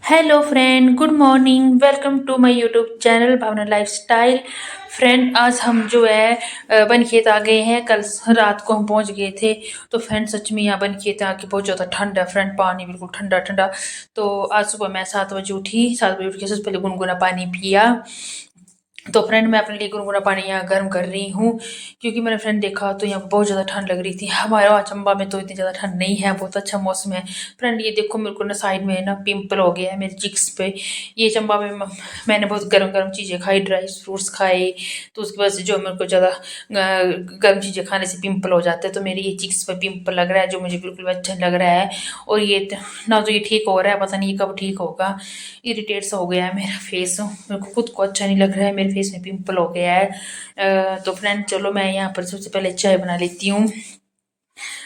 Hello friend, good morning. Welcome to my YouTube channel Bhavna lifestyle. Friend, आज हम जो है बनखेत आ गए हैं। कल रात को हम पहुंच गए थे। तो फ्रेंड सच में यहाँ बनखेत आके बहुत ज़्यादा ठंड है फ्रेंड, पानी बिल्कुल ठंडा ठंडा। तो आज सुबह मैं 7 बजे उठी, 7 बजे उठ के सबसे पहले गुनगुना पानी पिया। तो फ्रेंड मैं अपने लिए गुनगुना पानी यहाँ गर्म कर रही हूँ, क्योंकि मैंने फ्रेंड देखा तो यहाँ बहुत ज़्यादा ठंड लग रही थी। हमारे वहाँ चंबा में तो इतनी ज़्यादा ठंड नहीं है, बहुत अच्छा मौसम है। फ्रेंड ये देखो, मेरे को ना साइड में ना पिंपल हो गया है मेरे चिक्स पे। ये चंबा में मैंने बहुत गर्म गर्म चीज़ें खाई, ड्राई फ्रूट्स खाए, तो उसकी वजह से जो मेरे को ज़्यादा गर्म चीज़ें खाने से पिंपल हो जाते हैं। तो मेरे ये चिक्स पे पिंपल लग रहा है, जो मुझे बिल्कुल भी अच्छा नहीं लग रहा है। और ये ना तो ये ठीक हो रहा है, पता नहीं ये कब ठीक होगा। इरिटेट सा हो गया है मेरा फेस, मेरे को खुद को अच्छा नहीं लग रहा है, मेरे फेस में पिंपल हो गया है। तो फ्रेंड चलो, मैं यहाँ पर सबसे पहले चाय बना लेती हूँ।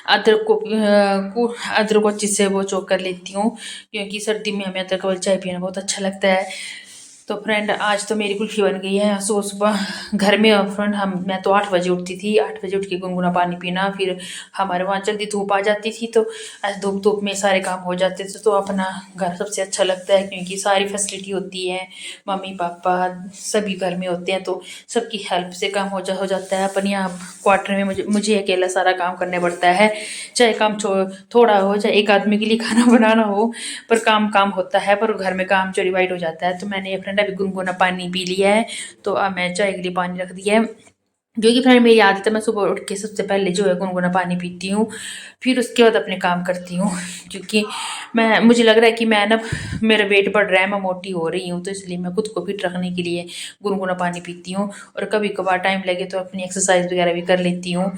अदरक को अच्छे से वो चॉप कर लेती हूँ, क्योंकि सर्दी में हमें अदरक वाली चाय पीना बहुत अच्छा लगता है। तो फ्रेंड आज तो मेरी कुल्फी बन गई है। सुबह सुबह घर में फ्रेंड मैं तो 8 बजे उठती थी, 8 बजे उठ के गुनगुना पानी पीना, फिर हमारे वहाँ जल्दी धूप आ जाती थी, तो आज धूप धूप में सारे काम हो जाते थे। तो अपना घर सबसे अच्छा लगता है, क्योंकि सारी फैसिलिटी होती है, मम्मी पापा सभी घर में होते हैं, तो सबकी हेल्प से काम हो जाता है। अपन यहाँ क्वार्टर में मुझे अकेला सारा काम करना पड़ता है, चाहे काम थोड़ा हो, चाहे एक आदमी के लिए खाना बनाना हो, पर काम काम होता है। पर घर में काम जो डिवाइड हो जाता है। तो मैंने फ्रेंड अभी गुनगुना पानी पी लिया है, तो अब मैं चाय के लिए पानी रख दिया है। जो कि फ्रेंड मेरी आदत है, मैं सुबह उठ के सबसे पहले जो है गुनगुना पानी पीती हूँ, फिर उसके बाद अपने काम करती हूँ। क्योंकि मुझे लग रहा है कि मैं ना, मेरा वेट बढ़ रहा है, मैं मोटी हो रही हूँ, तो इसलिए मैं खुद को फिट रखने के लिए गुनगुना पानी पीती हूँ। और कभी कभार टाइम लगे तो अपनी एक्सरसाइज वगैरह भी कर लेती हूँ।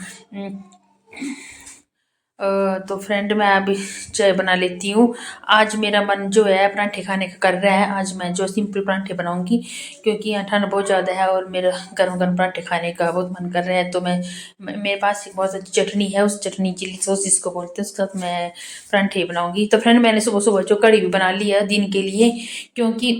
तो फ्रेंड मैं अभी चाय बना लेती हूँ। आज मेरा मन जो है पराठे खाने का कर रहा है। आज मैं जो सिंपल पराठे बनाऊंगी, क्योंकि यहाँ ठंड बहुत ज़्यादा है और मेरा गर्म गर्म पराठे खाने का बहुत मन कर रहा है। तो मेरे पास एक बहुत अच्छी चटनी है, उस चटनी चिली सॉस जिसको बोलते हैं, उसके साथ मैं पराठे बनाऊंगी। तो फ्रेंड मैंने सुबह सुबह जो कढ़ी भी बना ली है दिन के लिए, क्योंकि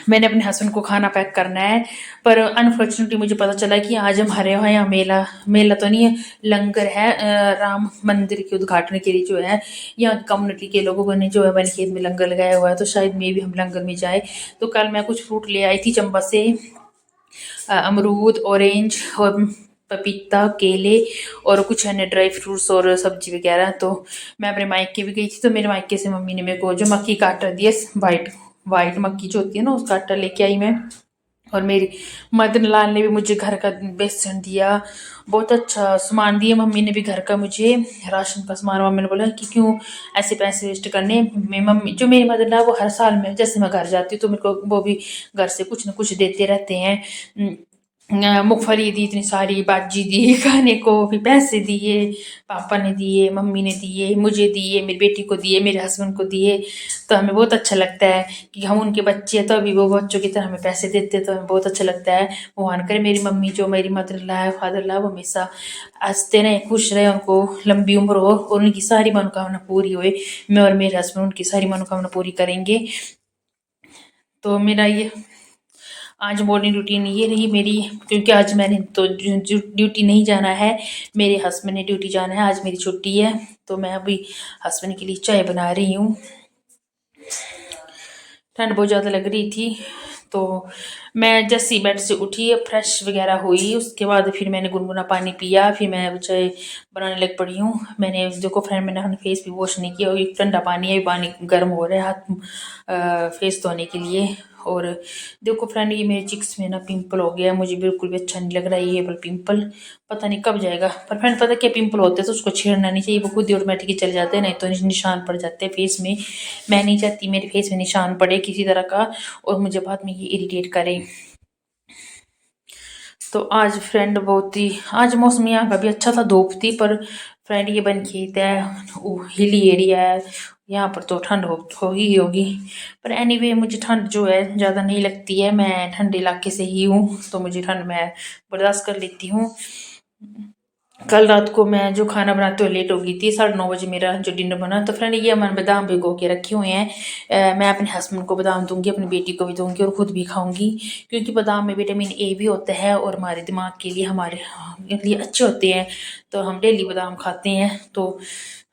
मैंने अपने हस्बैंड को खाना पैक करना है। पर अनफॉर्चुनेटली मुझे पता चला कि आज हमारे यहाँ मेला मेला तो नहीं है, लंगर है। राम मंदिर के उद्घाटन के लिए जो है, यहाँ कम्युनिटी के लोगों ने जो है बनखेत में लंगर लगाया हुआ है, तो शायद मे भी हम लंगर में जाए। तो कल मैं कुछ फ्रूट ले आई थी चंबा से, अमरूद, ऑरेंज और पपीता, केले और कुछ अन्य ड्राई फ्रूट्स और सब्जी वगैरह। तो मैं अपने मायके भी गई थी, तो मेरे मायके से मम्मी ने मेरे को जो मक्की का आटा दिया, वाइट वाइट मक्की जो होती है ना, उसका आटा लेके आई मैं। और मेरी मदन लाल ने भी मुझे घर का बेसन दिया, बहुत अच्छा सामान दिया। मम्मी ने भी घर का मुझे राशन का सामान, मम्मी ने बोला कि क्यों ऐसे पैसे वेस्ट करने। मम्मी जो मेरी मदन लाल, वो हर साल में जैसे मैं घर जाती हूँ तो मेरे को वो भी घर से कुछ ना कुछ देते रहते हैं। मूंगफली दी इतनी सारी, बाजी दी खाने को, फिर पैसे दिए, पापा ने दिए, मम्मी ने दिए, मुझे दिए, मेरी बेटी को दिए, मेरे हस्बैंड को दिए। तो हमें बहुत अच्छा लगता है कि हम उनके बच्चे हैं, तो अभी वो बच्चों की तरह हमें पैसे देते हैं, तो हमें बहुत अच्छा लगता है। भगवान करे मेरी मम्मी जो मेरी मदर ला है, फादर ला, वो हमेशा हंसते रहे, खुश रहे, उनको लंबी उम्र हो और उनकी सारी मनोकामना पूरी होए। मैं और मेरे हस्बैंड उनकी सारी मनोकामना पूरी करेंगे। तो मेरा ये आज मॉर्निंग रूटीन ये रही मेरी, क्योंकि आज मैंने तो ड्यूटी नहीं जाना है, मेरे हस्बैंड ने ड्यूटी जाना है, आज मेरी छुट्टी है। तो मैं अभी हस्बैंड के लिए चाय बना रही हूँ। ठंड बहुत ज़्यादा लग रही थी, तो मैं जैसे ही बेड से उठी, फ्रेश वगैरह हुई, उसके बाद फिर मैंने गुनगुना पानी पिया, फिर मैं चाय बनाने लग पड़ी हूँ। मैंने देखो फ्रेंड, मैंने अपने फेस भी वॉश नहीं किया, और एक ठंडा पानी है, पानी गर्म हो रहा है हाथ फेस धोने के लिए। और देखो फ्रेंड, ये मेरे चिक्स में ना पिंपल हो गया, मुझे बिल्कुल भी अच्छा नहीं लग रहा है ये वाला पिंपल। पता नहीं कब जाएगा। पर फ्रेंड पता क्या, पिंपल होते हैं तो उसको छेड़ना नहीं चाहिए, वो खुद ही ऑटोमेटिकली चले जाते हैं, नहीं तो निशान पड़ जाते हैं फेस में। मैं नहीं चाहती मेरे फेस में निशान पड़े किसी तरह का, और मुझे बाद में ये इरिटेट करे। तो आज फ्रेंड बहुत ही, आज मौसम यहाँ का भी अच्छा था, धूप थी, पर फ्रेंड ये बनखेत है, हिली एरिया है, यहाँ पर तो ठंड होगी होगी। पर एनीवे मुझे ठंड जो है ज़्यादा नहीं लगती है, मैं ठंडे इलाके से ही हूँ, तो मुझे ठंड मैं बर्दाश्त कर लेती हूँ। कल रात को मैं जो खाना बनाते हुए लेट हो गई थी, 9:30 बजे मेरा जो डिनर बना। तो फ्रेंड ये मैंने बादाम भिगो के रखे हुए हैं, मैं अपने हस्बैंड को बादाम दूंगी, अपनी बेटी को भी दूंगी और खुद भी खाऊंगी, क्योंकि बादाम में विटामिन ए भी होता है और हमारे दिमाग के लिए, हमारे लिए अच्छे होते हैं। तो हम डेली बादाम खाते हैं। तो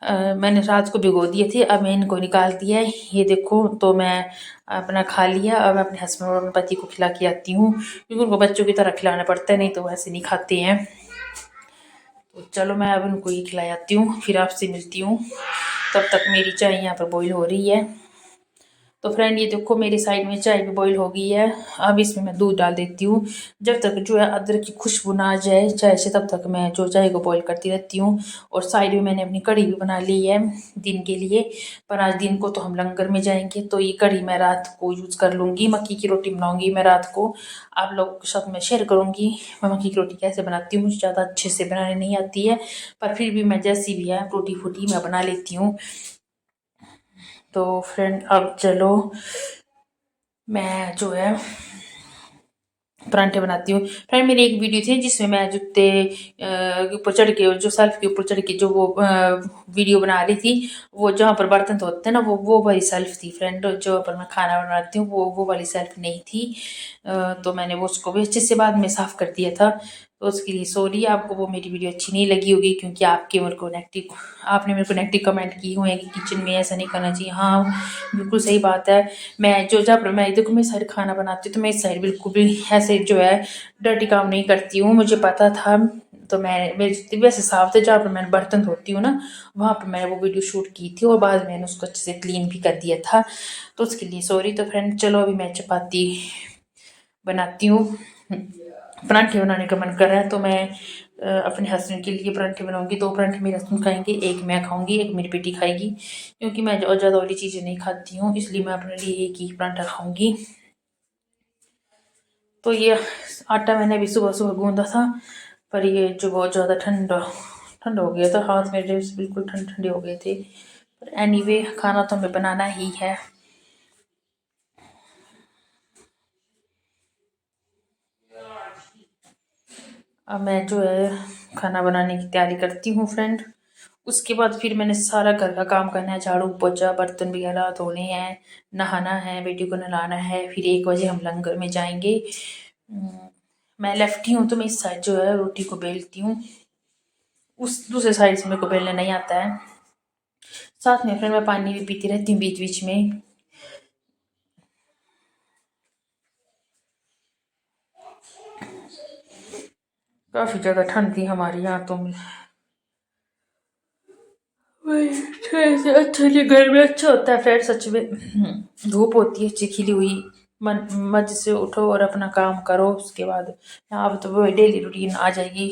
मैंने रात को भिगो दिए थे, अब मैं इनको निकाल दिया है। ये देखो, तो मैं अपना खा लिया। अब मैं अपने हस्बैंड और अपने पति को खिला के आती हूँ, क्योंकि उनको बच्चों की तरह खिलाना पड़ता है, नहीं तो वैसे नहीं खाते हैं। तो चलो मैं अब उनको ये खिला आती हूँ, फिर आपसे मिलती हूँ। तब तक मेरी चाय यहाँ पर बॉईल हो रही है। तो फ्रेंड ये देखो, मेरी साइड में चाय भी बॉईल हो गई है। अब इसमें मैं दूध डाल देती हूँ। जब तक जो है अदरक की खुशबू ना आ जाए चाय से, तब तक मैं जो चाय को बॉईल करती रहती हूँ। और साइड में मैंने अपनी कढ़ी भी बना ली है दिन के लिए। पर आज दिन को तो हम लंगर में जाएंगे, तो ये कढ़ी मैं रात को यूज़ कर लूँगी। मक्की की रोटी बनाऊँगी मैं रात को, आप लोगों के साथ मैं शेयर करूँगी मैं मक्की की रोटी कैसे बनाती हूँ। मुझे ज़्यादा अच्छे से बनाने नहीं आती है, पर फिर भी मैं जैसी भी है रोटी फूटी मैं बना लेती हूँ। तो फ्रेंड अब चलो मैं जो है परांठे बनाती हूँ। फ्रेंड मेरी एक वीडियो थी जिसमें मैं जूते के ऊपर चढ़ के, जो सेल्फ के ऊपर चढ़ के जो वो वीडियो बना रही थी, वो जहाँ पर बर्तन धोते हैं ना, वो वाली सेल्फ थी फ्रेंड। जो पर मैं खाना बनाती हूँ वो वाली सेल्फ नहीं थी। तो मैंने वो उसको भी अच्छे से बाद में साफ़ कर दिया था। तो उसके लिए सॉरी, आपको वो मेरी वीडियो अच्छी नहीं लगी होगी, क्योंकि आपने मेरे को नेगेटिव कमेंट किए हुए हैं कि किचन में ऐसा नहीं करना चाहिए। हाँ बिल्कुल सही बात है। मैं जो जब मैं देखो मैं साइड खाना बनाती हूँ, तो मैं इस साइड बिल्कुल भी ऐसे जो है डर्टी काम नहीं करती हूँ, मुझे पता था। तो मैं मेरे जितने भी ऐसे साफ थे, जहाँ पर मैं बर्तन धोती हूँ ना, वहाँ पर मैंने वो वीडियो शूट की थी और बाद में मैंने उसको अच्छे से क्लीन भी कर दिया था। तो उसके लिए सॉरी। तो फ्रेंड चलो अभी मैं चपाती बनाती हूँ। परांठे बनाने का मन कर रहा है, तो मैं अपने हस्बैंड के लिए परांठे बनाऊंगी। 2 परांठे मेरे हस्बैंड खाएंगे, एक मैं खाऊंगी, एक मेरी बेटी खाएगी। क्योंकि मैं ज़्यादा ऑयली चीज़ें नहीं खाती हूँ, इसलिए मैं अपने लिए एक ही परांठा खाऊंगी। तो ये आटा मैंने अभी सुबह सुबह गूंदा था, पर ये जो बहुत ज़्यादा ठंडा ठंडा हो गया था, हाथ मेरे बिल्कुल ठंडे ठंडे हो गए थे। पर एनीवे खाना तो हमें बनाना ही है। अब मैं जो है खाना बनाने की तैयारी करती हूँ फ्रेंड। उसके बाद फिर मैंने सारा घर का काम करना है, झाड़ू पोछा बर्तन वगैरह धोने हैं, नहाना है, बेटी को नहलाना है। फिर 1 बजे हम लंगर में जाएंगे। मैं लेफ्टी हूँ, तो मैं इस साइड जो है रोटी को बेलती हूँ, उस दूसरे साइड से मेरे को बेलने नहीं आता है। साथ में फिर मैं पानी भी पीती रहती हूँ बीच बीच में। काफ़ी ज़्यादा ठंड थी हमारे यहाँ, तो अच्छा ये घर में अच्छा होता है फ्रेंड, सच में। धूप होती है अच्छी खिली हुई, मन मर्जी से उठो और अपना काम करो। उसके बाद यहाँ तो वो डेली रूटीन आ जाएगी,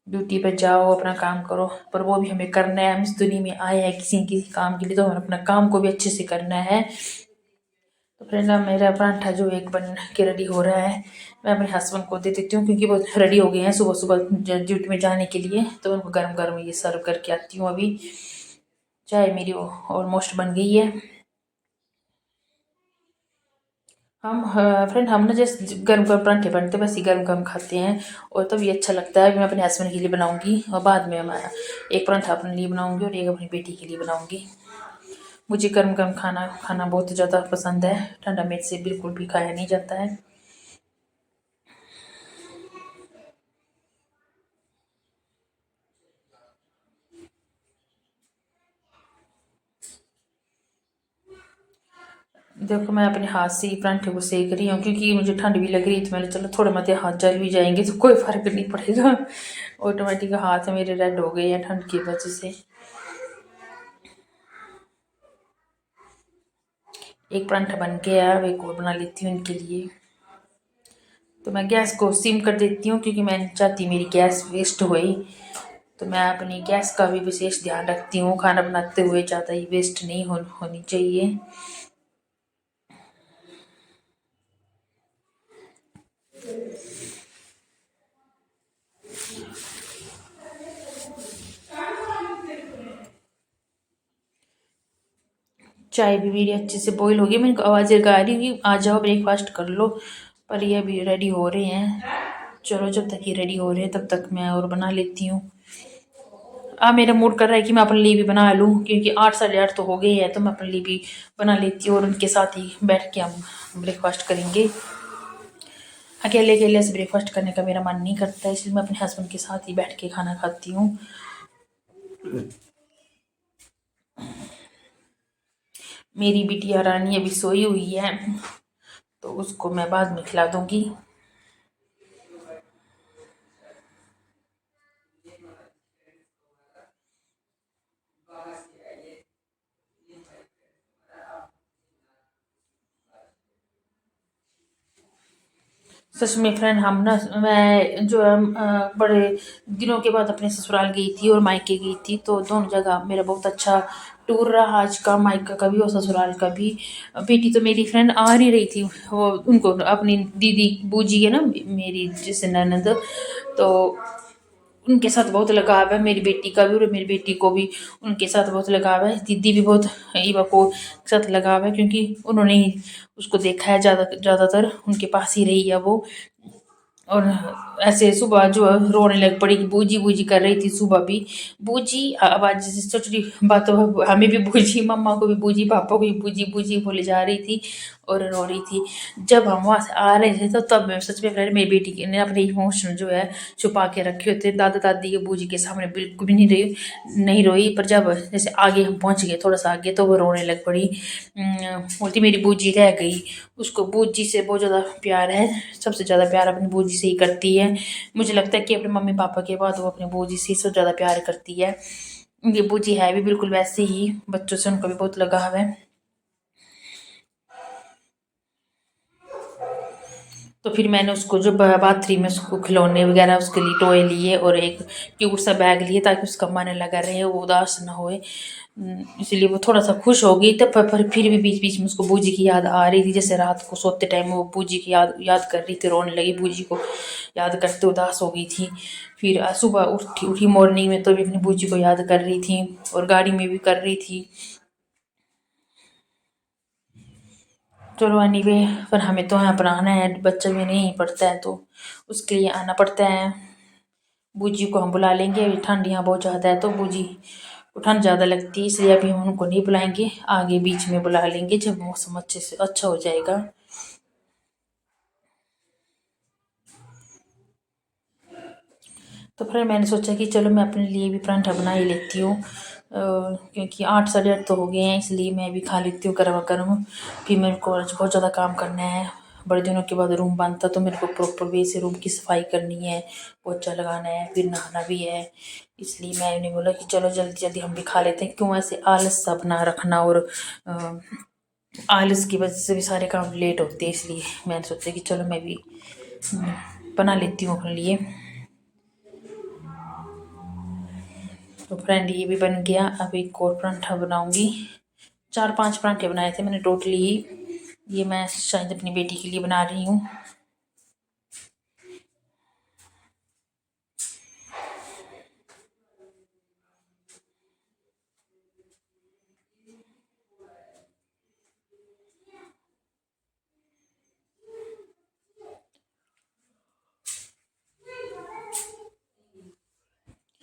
ड्यूटी पे जाओ अपना काम करो। पर वो भी हमें करना है, हम इस दुनिया में आए हैं किसी न किसी काम के लिए, तो हमें अपना काम को भी अच्छे से करना है। तो फ्रेंड अब मेरा परांठा जो एक बन के रेडी हो रहा है, मैं अपने हस्बैंड को दे देती हूँ, क्योंकि वो रेडी हो गए हैं सुबह सुबह ड्यूटी में जाने के लिए। तो उनको गर्म गर्म ये सर्व करके आती हूँ अभी। चाय मेरी ऑलमोस्ट बन गई है। हम फ्रेंड हम ना जैसे गर्म गर्म परांठे बनते हैं, वैसे ही गर्म गर्म खाते हैं, और तभी अच्छा लगता है। मैं अपने हस्बैंड के लिए बनाऊंगी, और बाद में मैं एक परांठा अपने लिए बनाऊंगी और एक अपनी बेटी के लिए बनाऊंगी। मुझे गर्म गर्म खाना खाना बहुत ज़्यादा पसंद है, ठंडा मेरे से बिल्कुल भी खाया नहीं जाता है। देखो मैं अपने हाथ से ही परांठे को सेक रही हूँ, क्योंकि मुझे ठंड भी लग रही थी। मैंने चलो थोड़े मत हाथ जल भी जाएंगे तो कोई फर्क नहीं पड़ेगा। ऑटोमेटिक हाथ मेरे रेड हो गए हैं ठंड की वजह से। एक परांठा बन गया, अब एक और बना लेती हूँ इनके लिए। तो मैं गैस को सिम कर देती हूँ, क्योंकि मैं नहीं चाहती मेरी गैस वेस्ट होए। तो मैं अपनी गैस का भी विशेष ध्यान रखती हूँ, खाना बनाते हुए ज़्यादा ही वेस्ट नहीं होनी चाहिए। चाय भी मेरी अच्छे से बॉईल हो गई, मैंने आवाज़ लगा रही हूँ कि आ जाओ ब्रेकफास्ट कर लो। पर ये अभी रेडी हो रहे हैं। चलो जब तक ये रेडी हो रहे हैं तब तक मैं और बना लेती हूँ। मेरा मूड कर रहा है कि मैं अपने लिए भी बना लूँ, क्योंकि 8 साढ़े 8 तो हो गए हैं, तो मैं अपने लिए भी बना लेती हूँ और उनके साथ ही बैठ के हम ब्रेकफास्ट करेंगे। अकेले अकेले से ब्रेकफास्ट करने का मेरा मन नहीं करता, इसलिए मैं अपने हस्बैंड के साथ ही बैठ के खाना खाती हूँ। मेरी बिटिया रानी अभी सोई हुई है, तो उसको मैं बाद में खिला दूंगी। सच में फ्रेंड, हम ना मैं जो है बड़े दिनों के बाद अपने ससुराल गई थी और मायके गई थी, तो दोनों जगह मेरा बहुत अच्छा टूर रहा। आज का मायका का भी और ससुराल का भी। बेटी तो मेरी फ्रेंड आ ही रही थी, वो उनको अपनी दीदी बूजी है ना मेरी जैसे ननद, तो उनके साथ बहुत लगाव है मेरी बेटी का भी, और मेरी बेटी को भी उनके साथ बहुत लगाव है। दीदी भी बहुत ईवा को साथ लगाव है, क्योंकि उन्होंने ही उसको देखा है, ज़्यादातर उनके पास ही रही है वो। और ऐसे सुबह जो है रोने लग पड़ी कि बूजी बूजी कर रही थी सुबह भी। बूजी आवाज से छोटी छोटी बातों हमें भी बूजी, मम्मा को भी बूजी, पापा को भी बूजी बूजी बोले जा रही थी और रो रही थी। जब हम वहाँ से आ रहे थे तो तब मैं सच में फ्रेंड मेरी बेटी ने अपने इमोशन जो है छुपा के रखे होते। दादा दादी के बूजी के सामने बिल्कुल भी नहीं रोई, पर जब जैसे आगे हम पहुँच गए थोड़ा सा आगे तो वो रोने लग पड़ी। बोलती मेरी बूजी रह गई। उसको बूजी से बहुत ज़्यादा प्यार है, सबसे ज़्यादा प्यार अपनी बूजी से ही करती है। मुझे लगता है कि अपने मम्मी पापा के बाद वो अपनी बूजी से सबसे ज़्यादा प्यार करती है। ये बूजी है भी बिल्कुल वैसे ही, बच्चों से उनका भी बहुत लगाव है। तो फिर मैंने उसको जो बाथरूम में उसको खिलौने वगैरह उसके लिए टॉय लिए और एक क्यूट सा बैग लिए, ताकि उसका मन लगा रहे, वो उदास ना होए। इसलिए वो थोड़ा सा खुश हो गई। तब पर फिर भी बीच बीच में उसको बूजी की याद आ रही थी, जैसे रात को सोते टाइम वो बूजी की याद याद कर रही थी, रोने लगी, बूजी को याद करते उदास हो गई थी। फिर सुबह उठी उठी मॉर्निंग में तो भी अपनी बूजी को याद कर रही थी और गाड़ी में भी कर रही थी। चलो एनीवे, पर हमें तो यहाँ पर आना है, बच्चा भी नहीं पढ़ता है तो उसके लिए आना पड़ता है। बूजी को हम बुला लेंगे, अभी ठंड यहाँ बहुत ज़्यादा है तो बूजी को ठंड ज़्यादा लगती है, इसलिए अभी हम उनको नहीं बुलाएंगे, आगे बीच में बुला लेंगे जब मौसम अच्छे से अच्छा हो जाएगा। तो फिर मैंने सोचा कि चलो मैं अपने लिए भी परांठा बना ही लेती हूँ, क्योंकि 8 साढ़े 8 तो हो गए हैं, इसलिए मैं भी खा लेती हूँ गर्मा गर्म। फिर मेरे को आज बहुत ज़्यादा काम करना है, बड़े दिनों के बाद रूम बंद था तो मेरे को प्रॉपर वे से रूम की सफाई करनी है, पोछा लगाना है, फिर नहाना भी है। इसलिए मैंने बोला कि चलो जल्दी जल्दी हम भी खा लेते हैं, क्यों ऐसे आलस सा बना रखना, और आलस की वजह से भी सारे काम लेट होते हैं। इसलिए मैंने सोचा कि चलो मैं भी बना लेती हूँ अपने लिए। तो फ्रेंड ये भी बन गया, अब एक और परांठा बनाऊंगी। 4-5 परांठे बनाए थे मैंने टोटली ही, ये मैं शायद अपनी बेटी के लिए बना रही हूँ।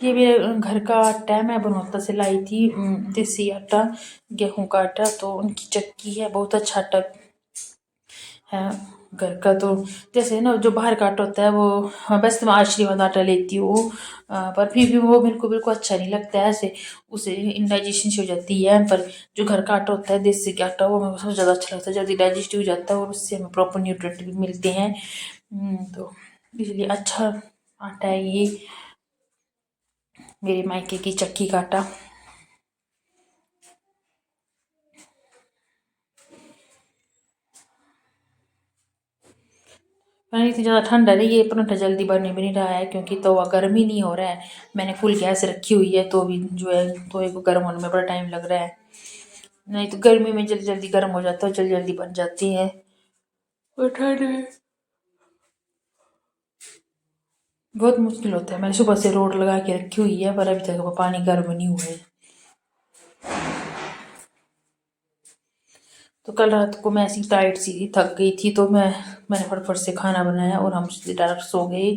ये मेरे घर का आटा है, मैं बनौता से लाई थी देसी आटा, गेहूं का आटा, तो उनकी चक्की है, बहुत अच्छा आटा है घर का। तो जैसे ना जो बाहर का आटा होता है वो, हाँ, वैसे मैं आशीर्वाद आटा लेती हूँ, पर फिर भी वो मेरे को बिल्कुल अच्छा नहीं लगता है, ऐसे उसे इंडाइजेशन सी हो जाती है। पर जो घर का आटा होता है देसी का आटा, वो मेरे को सबसे ज़्यादा अच्छा लगता है, जल्दी डाइजेस्ट हो जाता है और उससे हमें प्रॉपर न्यूट्रिएंट भी मिलते हैं। तो इसलिए अच्छा आटा है ये, मेरे मायके की चक्की का आटा। मैंने इतनी ज़्यादा ठंड है, ये पराठा जल्दी बनने भी नहीं रहा है, क्योंकि तवा गर्म ही नहीं हो रहा है। मैंने फुल गैस रखी हुई है तो भी जो है तवे को गर्म होने में बड़ा टाइम लग रहा है। नहीं तो गर्मी में जल्दी जल्दी गर्म हो जाता है, जल्दी जल्दी बन जाती है। और ठंड में बहुत मुश्किल होता है। मैंने सुबह से रोड लगा के रखी हुई है, पर अभी तक वो पानी गर्म नहीं हुआ है। तो कल रात को मैं ऐसी टाइट सी थी, थक गई थी, तो मैंने फटफट से खाना बनाया और हम सीधे डायरेक्ट सो गए।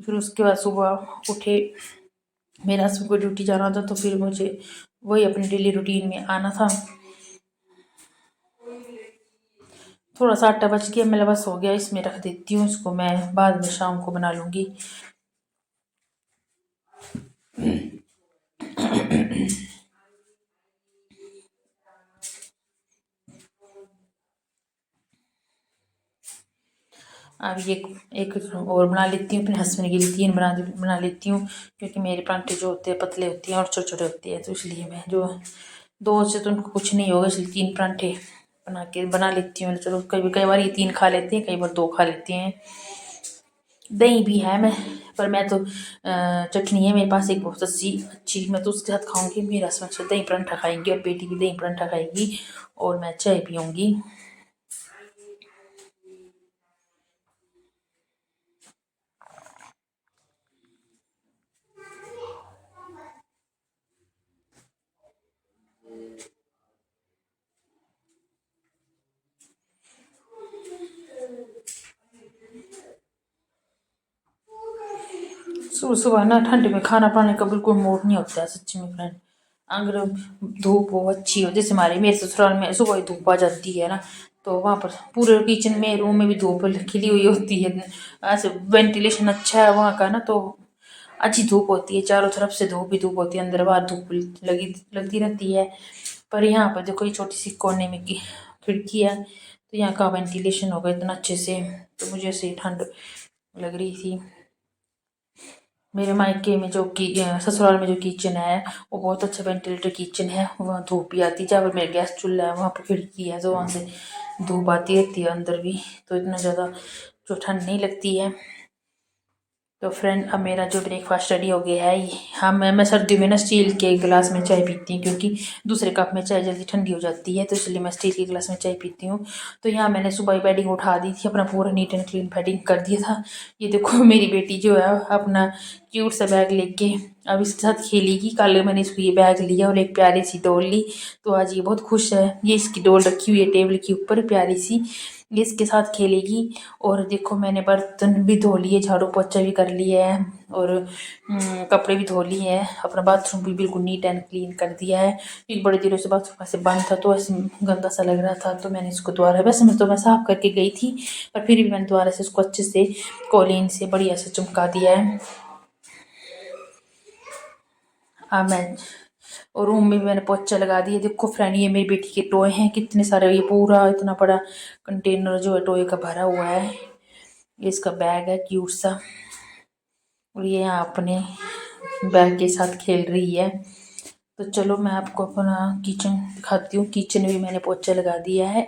फिर उसके बाद सुबह उठे, मेरा हस्बैंड को ड्यूटी जाना था, तो फिर मुझे वही अपनी डेली रूटीन में आना था। थोड़ा सा आटा बच गया, मेरा बस हो गया, इसमें रख देती हूँ, इसको मैं बाद में शाम को बना लूँगी। अब ये एक और बना लेती हूँ, अपने हस्बैंड के लिए 3 बना लेती हूँ, क्योंकि मेरे परांठे जो होते हैं पतले होते हैं और छोटे छोटे होते हैं, तो इसलिए मैं जो 2 से तो उनको कुछ नहीं होगा, इसलिए 3 परांठे बना लेती हूँ। चलो कई बार ये 3 खा लेते हैं, कई बार 2 खा लेते हैं। दही भी है मैं तो चटनी है मेरे पास एक बहुत अच्छी, मैं तो उसके साथ खाऊंगी। मेरा हस्बैंड दही परांठा खाएंगे और बेटी भी दही परांठा खाएगी और मैं चाय पीऊँगी। सुबह सुबह ना ठंड में खाना पाने का बिल्कुल मूड नहीं होता है सच्ची में फ्रेंड। अगर धूप हो अच्छी हो, जैसे मेरे ससुराल में सुबह ही धूप आ जाती है ना, तो वहाँ पर पूरे किचन में रूम में भी धूप खिली हुई होती है। ऐसे वेंटिलेशन अच्छा है वहाँ का ना, तो अच्छी धूप होती है, चारों तरफ से धूप ही धूप होती है, अंदर बाहर धूप लगती रहती है। पर यहाँ पर देखो ये छोटी सी कोने में की खिड़की है, तो यहाँ का वेंटिलेशन होगा इतना अच्छे से, तो मुझे ऐसे ठंड लग रही थी। मेरे मायके में ससुराल में जो किचन है वो बहुत अच्छा वेंटिलेटर किचन है, वहाँ धूप भी आती है। जहाँ पर मेरा गैस चूल्हा है वहाँ पर खिड़की है, तो वहाँ से धूप आती रहती है अंदर भी, तो इतना ज़्यादा जो ठंड नहीं लगती है। तो फ्रेंड अब मेरा जो ब्रेकफास्ट रेडी हो गया है। हाँ, मैं सर्दियों में ना स्टील के गिलास में चाय पीती हूँ, क्योंकि दूसरे कप में चाय जल्दी ठंडी हो जाती है, तो इसलिए मैं स्टील के गिलास में चाय पीती हूँ। तो यहाँ मैंने सुबह ही बेडिंग उठा दी थी, अपना पूरा नीट एंड क्लीन बेडिंग कर दिया था। ये देखो मेरी बेटी जो है अपना क्यूट सा बैग लेके अब इसके साथ खेलेगी। कल मैंने इसको ये बैग लिया और एक प्यारी सी डॉल ली, तो आज ये बहुत खुश है। ये इसकी डॉल रखी हुई है टेबल के ऊपर प्यारी सी, ये इसके साथ खेलेगी। और देखो मैंने बर्तन भी धो लिए, झाड़ू पोछा भी कर लिया है, और कपड़े भी धो लिए हैं। अपना बाथरूम भी बिल्कुल नीट एंड क्लीन कर दिया है। एक बड़े दिनों से बाथरूम ऐसे बंद था, तो ऐसे गंदा सा लग रहा था, तो मैंने इसको दोबारा, वैसे मैं साफ करके गई थी, पर फिर भी मैंने दोबारा से इसको अच्छे से कॉलीन से बढ़िया से चमका दिया है। मैं और रूम में भी मैंने पोछा लगा दिया। देखो फ्रेंड ये मेरी बेटी के टॉय हैं कितने सारे, ये पूरा इतना बड़ा कंटेनर जो है टॉय का भरा हुआ है। ये इसका बैग है क्यूट सा, और ये यहाँ अपने बैग के साथ खेल रही है। तो चलो मैं आपको अपना किचन दिखाती हूँ। किचन भी मैंने पोछा लगा दिया है।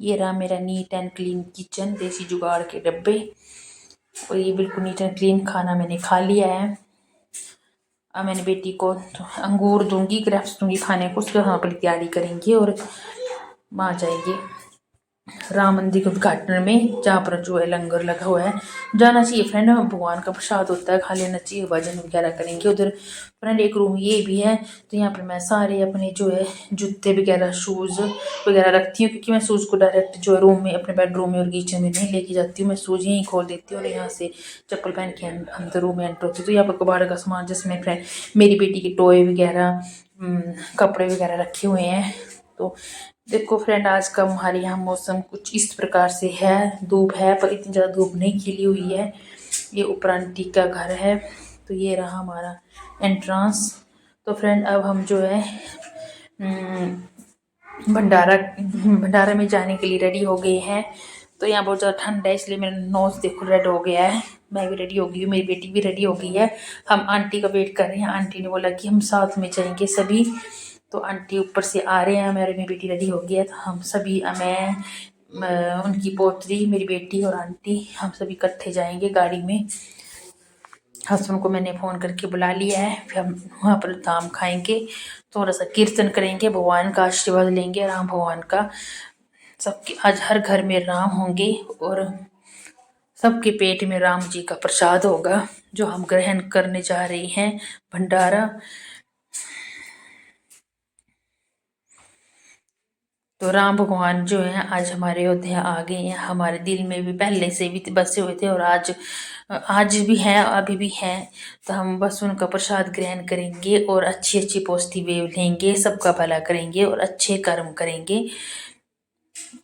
ये रहा मेरा नीट एंड क्लीन किचन, देसी जुगाड़ के डब्बे, और ये बिल्कुल नीट एंड क्लीन खाना मैंने खा लिया है। अब मैंने बेटी को अंगूर दूंगी, ग्रेप्स दूंगी खाने को, उसके वहाँ पर तैयारी करेंगे और वहाँ जाएंगे राम मंदिर के उद्घाटन में, जहाँ पर जो है लंगर लगा हुआ है। जाना चाहिए फ्रेंड, भगवान का प्रसाद होता है, खा लेना चाहिए। भजन वगैरह करेंगे उधर। फ्रेंड एक रूम ये भी है, तो यहाँ पर मैं सारे अपने जो है जूते वगैरह शूज़ वगैरह रखती हूँ, क्योंकि मैं शूज़ को डायरेक्ट जो है रूम में अपने बेडरूम में और किचन में नहीं लेके जाती हूँ। मैं शूज़ यहीं खोल देती हूँ और यहाँ से चप्पल पहन के अंदर रूम में एंटर होती हूँ। तो यहाँ पर कबाड़ का सामान, जिसमें फ्रेंड मेरी बेटी के टॉय वगैरह कपड़े वगैरह रखे हुए हैं। तो देखो फ्रेंड आज का हमारे यहाँ मौसम कुछ इस प्रकार से है। धूप है पर इतनी ज़्यादा धूप नहीं खिली हुई है। ये ऊपर आंटी का घर है, तो ये रहा हमारा एंट्रेंस। तो फ्रेंड अब हम जो है भंडारा में जाने के लिए रेडी हो गए हैं। तो यहाँ बहुत ज़्यादा ठंड है, इसलिए मेरा नोज देखो रेड हो गया है। मैं भी रेडी हो गई हूँ, मेरी बेटी भी रेडी हो गई है। हम आंटी का वेट कर रहे हैं। आंटी ने बोला कि हम साथ में जाएंगे सभी, तो आंटी ऊपर से आ रहे हैं। मेरी बेटी रेडी हो गई है, तो हम सभी, उनकी पोतरी, मेरी बेटी और आंटी, हम सभी इकट्ठे जाएंगे गाड़ी में। हस्बैंड को मैंने फ़ोन करके बुला लिया है। फिर हम वहाँ पर धाम खाएंगे, थोड़ा सा कीर्तन करेंगे, भगवान का आशीर्वाद लेंगे, राम भगवान का। सबके आज हर घर में राम होंगे और सबके पेट में राम जी का प्रसाद होगा, जो हम ग्रहण करने जा रहे हैं भंडारा। तो राम भगवान जो है आज हमारे अयोध्या आ गए हैं। हमारे दिल में भी पहले से भी बसे हुए थे, और आज भी हैं, अभी भी हैं। तो हम बस उनका प्रसाद ग्रहण करेंगे और अच्छी अच्छी पॉजिटिव वेव लेंगे, सबका भला करेंगे और अच्छे कर्म करेंगे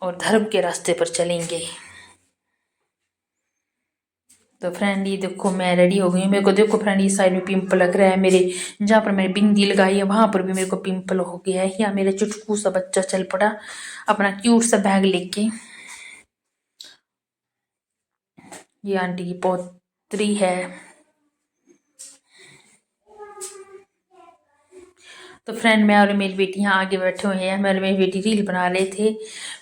और धर्म के रास्ते पर चलेंगे। तो फ्रेंड ये देखो मैं रेडी हो गई हूँ। मेरे को देखो फ्रेंड ये साइड में पिंपल लग रहा है मेरे, जहाँ पर मैंने बिंदी लगाई है वहां पर भी मेरे को पिंपल हो गया है। या मेरा चुटकू सा बच्चा चल पड़ा अपना क्यूट सा बैग लेके। ये आंटी की पौत्री है। तो फ्रेंड, मैं और मेरी बेटी यहाँ आगे बैठे हुए हैं। मैं और मेरी बेटी रील बना रहे थे।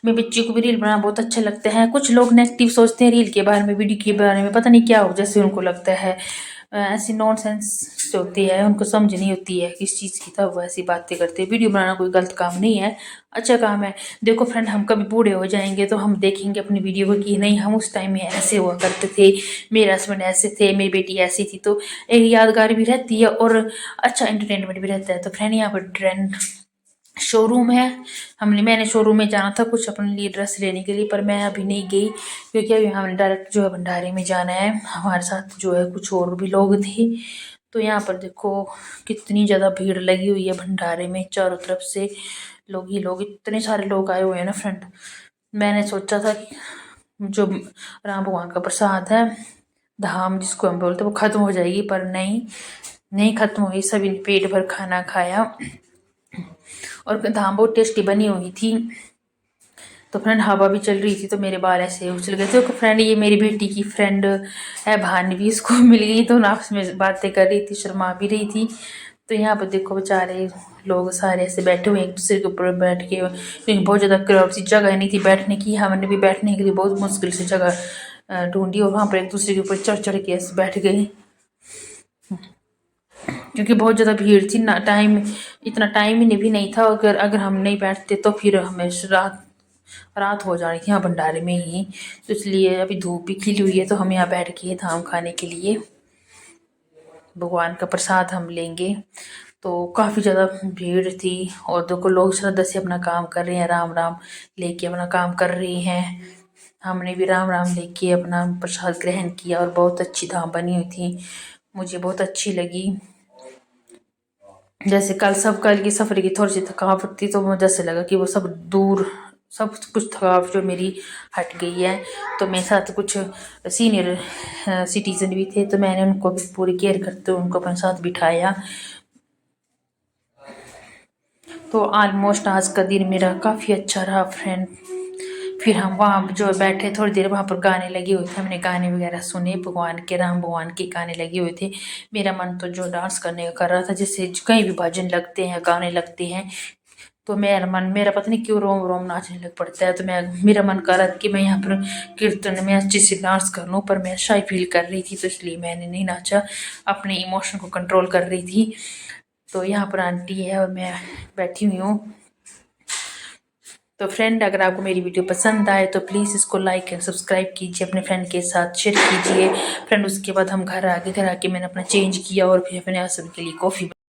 मेरे बच्ची को भी रील बनाना बहुत अच्छा लगता है। कुछ लोग नेगेटिव सोचते हैं रील के बारे में, वीडियो के बारे में, पता नहीं क्या हो, जैसे उनको लगता है ऐसी नॉनसेंस होती है, उनको समझ नहीं होती है किस चीज़ की, तब वो ऐसी बातें करते हैं। वीडियो बनाना कोई गलत काम नहीं है, अच्छा काम है। देखो फ्रेंड, हम कभी बूढ़े हो जाएंगे तो हम देखेंगे अपनी वीडियो को कि नहीं, हम उस टाइम में ऐसे हुआ करते थे, मेरे हस्बैंड ऐसे थे, मेरी बेटी ऐसी थी। तो एक यादगार भी रहती है और अच्छा एंटरटेनमेंट भी रहता है। तो फ्रेंड, यहाँ पर ट्रेंड शोरूम है। मैंने शोरूम में जाना था कुछ अपने लिए ड्रेस लेने के लिए, पर मैं अभी नहीं गई क्योंकि अभी हमें डायरेक्ट जो है भंडारे में जाना है। हमारे साथ जो है कुछ और भी लोग थे। तो यहाँ पर देखो कितनी ज़्यादा भीड़ लगी हुई है भंडारे में, चारों तरफ से लोग ही लोग, इतने सारे लोग आए हुए हैं ना फ्रेंड। मैंने सोचा था कि जो राम भगवान का प्रसाद है, धाम जिसको हम बोलते हैं, वो ख़त्म हो जाएगी, पर नहीं, नहीं ख़त्म हुई। सभी ने पेट भर खाना खाया और धाम बहुत टेस्टी बनी हुई थी। तो फ्रेंड, हवा भी चल रही थी तो मेरे बाल ऐसे उछल गए। तो फ्रेंड, ये मेरी बेटी की फ्रेंड है भानवी, इसको मिल गई तो आपस में बातें कर रही थी, शर्मा भी रही थी। तो यहाँ पर देखो बेचारे लोग सारे ऐसे बैठे हुए एक दूसरे के ऊपर बैठ के, क्योंकि बहुत ज़्यादा क्राउड सी, जगह नहीं थी बैठने की। हमने भी बैठने के लिए बहुत मुश्किल से जगह ढूंढी और वहाँ पर एक दूसरे के ऊपर चढ़ चढ़ के ऐसे बैठ गए, क्योंकि बहुत ज़्यादा भीड़ थी ना। इतना टाइम ही भी नहीं था। अगर हम नहीं बैठते तो फिर हमें रात रात हो जानी थी यहाँ भंडारे में ही। तो इसलिए अभी धूप भी खिली हुई है तो हम यहाँ बैठ के धाम खाने के लिए भगवान का प्रसाद हम लेंगे। तो काफ़ी ज़्यादा भीड़ थी और देखो लोग श्रद्धा से अपना काम कर रहे हैं, राम राम लेके अपना काम कर रहे हैं। हमने भी राम राम लेके अपना प्रसाद ग्रहण किया और बहुत अच्छी धाम बनी हुई थी, मुझे बहुत अच्छी लगी। जैसे कल की सफ़र की थोड़ी सी थकावट थी तो मुझे जैसे लगा कि वो सब दूर, सब कुछ थकावट जो मेरी हट गई है। तो मेरे साथ कुछ सीनियर सिटीज़न भी थे तो मैंने उनको भी पूरी केयर करते हुए उनको अपने साथ बिठाया। तो ऑलमोस्ट आज का दिन मेरा काफ़ी अच्छा रहा फ्रेंड। फिर हम वहाँ जो बैठे थोड़ी देर, वहाँ पर गाने लगे हुए थे, हमने गाने वगैरह सुने भगवान के, राम भगवान के गाने लगे हुए थे। मेरा मन तो जो डांस करने का कर रहा था, जैसे कहीं भी भजन लगते हैं, गाने लगते हैं, तो मेरा पता नहीं क्यों रोम रोम नाचने लग पड़ता है। तो मेरा मन कर रहा था कि मैं यहाँ पर कीर्तन में अच्छे से डांस कर लूँ, पर मैं शाय फील कर रही थी तो इसलिए मैंने नहीं नाचा, अपने इमोशन को कंट्रोल कर रही थी। तो यहाँ पर आंटी है और मैं बैठी हुई हूँ। तो फ्रेंड, अगर आपको मेरी वीडियो पसंद आए तो प्लीज़ इसको लाइक एंड सब्सक्राइब कीजिए, अपने फ्रेंड के साथ शेयर कीजिए फ्रेंड। उसके बाद हम घर आके मैंने अपना चेंज किया और फिर अपने हस्बैंड के लिए कॉफ़ी